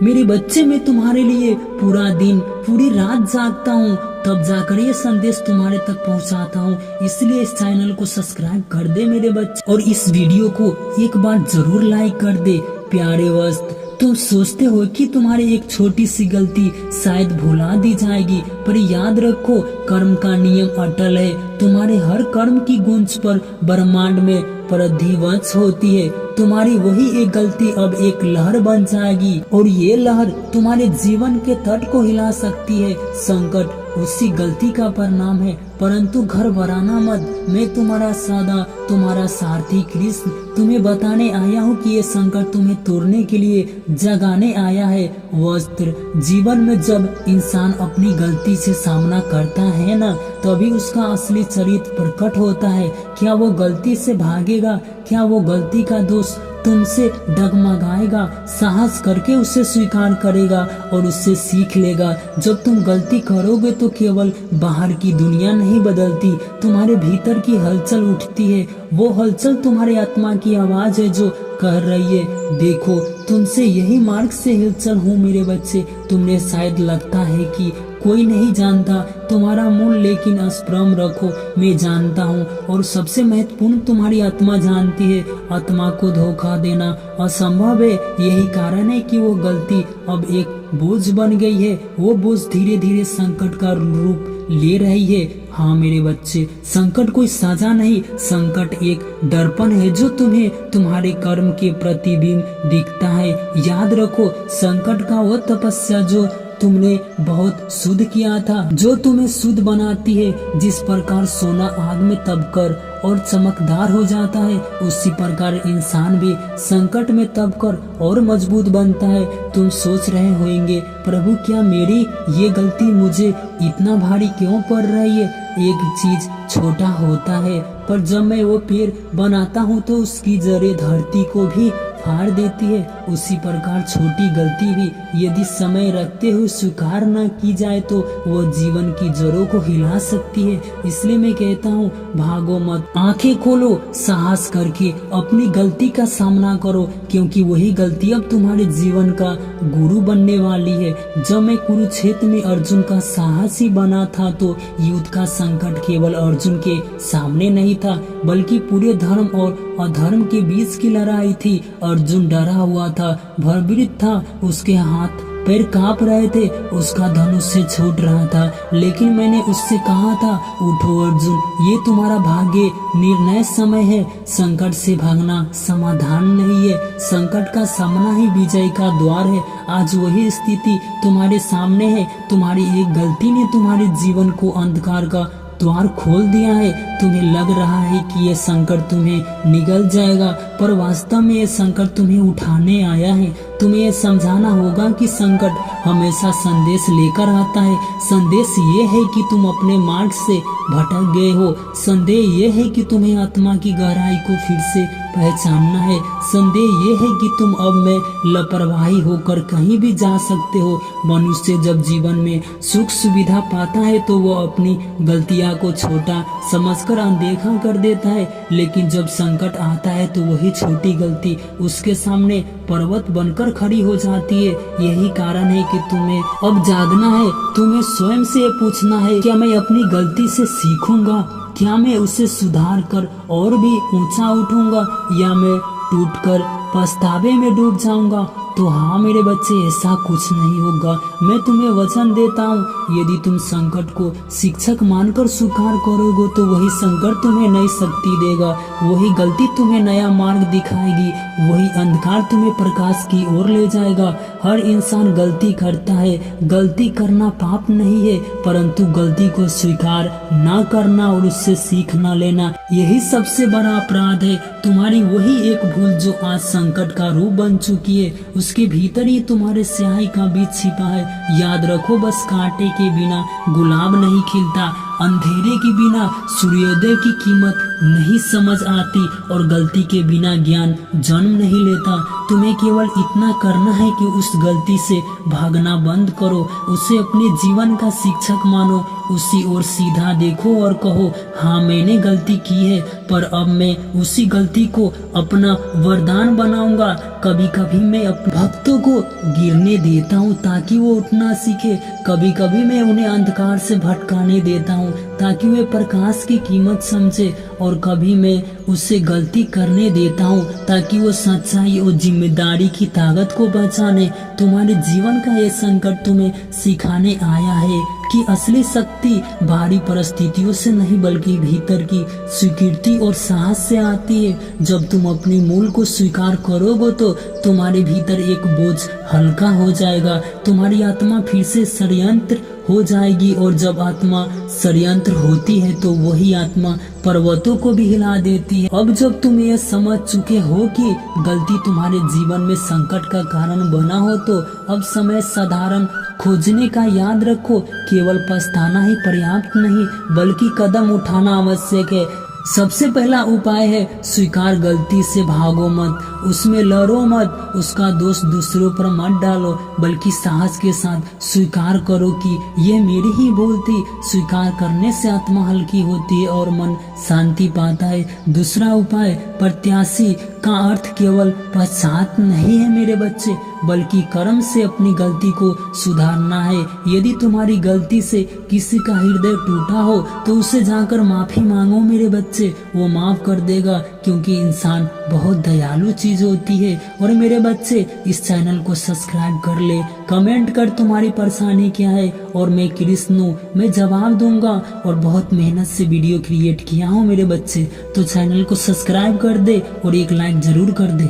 मेरे बच्चे, मैं तुम्हारे लिए पूरा दिन पूरी रात जागता हूँ, तब जाकर ये संदेश तुम्हारे तक पहुँचाता हूँ। इसलिए इस चैनल को सब्सक्राइब कर दे मेरे बच्चे, और इस वीडियो को एक बार जरूर लाइक कर दे। प्यारे वस्त, तुम सोचते हो कि तुम्हारी एक छोटी सी गलती शायद भुला दी जाएगी, पर याद रखो, कर्म का नियम अटल है। तुम्हारे हर कर्म की गूंज पर ब्रह्मांड में प्रतिध्वनि होती है। तुम्हारी वही एक गलती अब एक लहर बन जाएगी, और ये लहर तुम्हारे जीवन के तट को हिला सकती है। संकट उसी गलती का परिणाम है, परंतु घर भराना मत। मैं तुम्हारा सादा, तुम्हारा सारथी कृष्ण तुम्हें बताने आया हूँ कि ये संकट तुम्हें तोड़ने के लिए जगाने आया है। वस्त्र, जीवन में जब इंसान अपनी गलती से सामना करता है ना, तभी उसका असली चरित्र प्रकट होता है। क्या वो गलती से भागेगा? क्या वो गलती का दोष तुमसे डगमगाएगा? साहस करके उसे स्वीकार करेगा और उससे सीख लेगा। जब तुम गलती करोगे तो केवल बाहर की दुनिया नहीं बदलती, तुम्हारे भीतर की हलचल उठती है। वो हलचल तुम्हारे आत्मा की आवाज है जो कह रही है, देखो, तुमसे यही मार्ग से हलचल हूँ मेरे बच्चे। तुमने शायद लगता है कि कोई नहीं जानता तुम्हारा मूल, लेकिन अस्प्रम रखो, मैं जानता हूँ, और सबसे महत्वपूर्ण तुम्हारी आत्मा जानती है। आत्मा को धोखा देना असंभव है। यही कारण है कि वो गलती अब एक बोझ बन गई है। वो बोझ धीरे धीरे संकट का रूप ले रही है। हाँ मेरे बच्चे, संकट कोई सजा नहीं, संकट एक दर्पण है जो तुम्हें तुम्हारे कर्म के प्रतिबिंब दिखता है। याद रखो, संकट का वो तपस्या जो तुमने बहुत शुद्ध किया था, जो तुम्हें शुद्ध बनाती है। जिस प्रकार सोना आग में तपकर और चमकदार हो जाता है, उसी प्रकार इंसान भी संकट में तपकर और मजबूत बनता है। तुम सोच रहे होंगे, प्रभु क्या मेरी ये गलती मुझे इतना भारी क्यों पड़ रही है? एक चीज छोटा होता है, पर जब मैं वो पेड़ बनाता हूँ तो उसकी जड़ें धरती को भी फाड़ देती है। उसी प्रकार छोटी गलती भी यदि समय रखते हुए स्वीकार न की जाए तो वो जीवन की जड़ों को हिला सकती है। इसलिए मैं कहता हूँ, भागो मत, आंखें खोलो, साहस करके अपनी गलती का सामना करो, क्योंकि वही गलती अब तुम्हारे जीवन का गुरु बनने वाली है। जब मैं कुरुक्षेत्र में अर्जुन का साहसी बना था तो युद्ध का संकट केवल अर्जुन के सामने नहीं था, बल्कि पूरे धर्म और अधर्म के बीच की लड़ाई थी। अर्जुन डरा हुआ था, भयभीत था, उसके हाथ पैर कांप रहे थे, उसका धनुष से छूट रहा था, लेकिन मैंने उससे कहा था, उठो अर्जुन, ये तुम्हारा भाग्य निर्णय समय है। संकट से भागना समाधान नहीं है, संकट का सामना ही विजय का द्वार है। आज वही स्थिति तुम्हारे सामने है। तुम्हारी एक गलती ने तुम्हारे जीवन को अंधकार का द्वार खोल दिया है। तुम्हें लग रहा है कि ये संकट तुम्हें निगल जाएगा, पर वास्तव में ये संकट तुम्हें उठाने आया है। तुम्हें ये समझाना होगा कि संकट हमेशा संदेश लेकर आता है। संदेश ये है कि तुम अपने मार्ग से भटक गए हो। संदेश ये है कि तुम्हें आत्मा की गहराई को फिर से पहचानना है। संदेश ये है कि तुम अब में लापरवाही होकर कहीं भी जा सकते हो। मनुष्य जब जीवन में सुख सुविधा पाता है तो वो अपनी गलतियां को छोटा समझकर अनदेखा कर देता है, लेकिन जब संकट आता है तो वही छोटी गलती उसके सामने पर्वत बनकर खड़ी हो जाती है। यही कारण है कि तुम्हें अब जागना है। तुम्हें स्वयं से पूछना है, क्या मैं अपनी गलती से सीखूंगा? क्या मैं उसे सुधार कर और भी ऊंचा उठूंगा, या मैं टूटकर पछतावे में डूब जाऊंगा? तो हाँ मेरे बच्चे, ऐसा कुछ नहीं होगा। मैं तुम्हें वचन देता हूँ, यदि तुम संकट को शिक्षक मानकर स्वीकार करोगे तो वही संकट तुम्हें नई शक्ति देगा, वही गलती तुम्हें नया मार्ग दिखाएगी, वही अंधकार तुम्हें प्रकाश की ओर ले जाएगा। हर इंसान गलती करता है। गलती करना पाप नहीं है, परंतु गलती को स्वीकार न करना और उससे सीख न लेना, यही सबसे बड़ा अपराध है। तुम्हारी वही एक भूल जो आज संकट का रूप बन चुकी है, उसके भीतर ही तुम्हारे स्याही का बीज छिपा है। याद रखो, बस कांटे के बिना गुलाब नहीं खिलता। अंधेरे के बिना सूर्योदय की कीमत नहीं समझ आती और गलती के बिना ज्ञान जन्म नहीं लेता। तुम्हें केवल इतना करना है कि उस गलती से भागना बंद करो, उसे अपने जीवन का शिक्षक मानो, उसी ओर सीधा देखो और कहो हाँ मैंने गलती की है, पर अब मैं उसी गलती को अपना वरदान बनाऊंगा। कभी कभी मैं अपने भक्तों को गिरने देता हूँ ताकि वो उठना सीखे, कभी कभी मैं उन्हें अंधकार से भटकाने देता हूँ ताकि वे प्रकाश की कीमत समझे, और कभी मैं उससे गलती करने देता हूँ ताकि वो सच्चाई और जिम्मेदारी की ताकत को पहचाने। तुम्हारे जीवन का ये संकट तुम्हें सिखाने आया है कि असली शक्ति बाहरी परिस्थितियों से नहीं बल्कि भीतर की स्वीकृति और साहस से आती है। जब तुम अपनी मूल को स्वीकार करोगे तो तुम्हारे भीतर एक बोझ हल्का हो जाएगा, तुम्हारी आत्मा फिर से षड्यंत्र हो जाएगी, और जब आत्मा षड्यंत्र होती है तो वही आत्मा पर्वतों को भी हिला देती है। अब जब तुम ये समझ चुके हो कि गलती तुम्हारे जीवन में संकट का कारण बना हो तो अब समय साधारण खोजने का याद रखो। केवल पछताना ही पर्याप्त नहीं बल्कि कदम उठाना आवश्यक है। सबसे पहला उपाय है स्वीकार, गलती से भागो मत, उसमें लड़ो मत, उसका दोष दूसरों पर मत डालो, बल्कि साहस के साथ स्वीकार करो कि ये मेरी ही भूल थी। स्वीकार करने से आत्मा हल्की होती है और मन शांति पाता है। दूसरा उपाय, प्रत्याशी का अर्थ केवल पश्चात नहीं है मेरे बच्चे, बल्कि कर्म से अपनी गलती को सुधारना है। यदि तुम्हारी गलती से किसी का हृदय टूटा हो तो उसे जाकर माफी मांगो मेरे बच्चे, वो माफ कर देगा, क्योंकि इंसान बहुत दयालु चीज होती है। और मेरे बच्चे इस चैनल को सब्सक्राइब कर ले, कमेंट कर तुम्हारी परेशानी क्या है और मैं कृष्ण मैं जवाब दूंगा। और बहुत मेहनत से वीडियो क्रिएट किया हूँ मेरे बच्चे, तो चैनल को सब्सक्राइब कर दे और एक लाइक जरूर कर दे।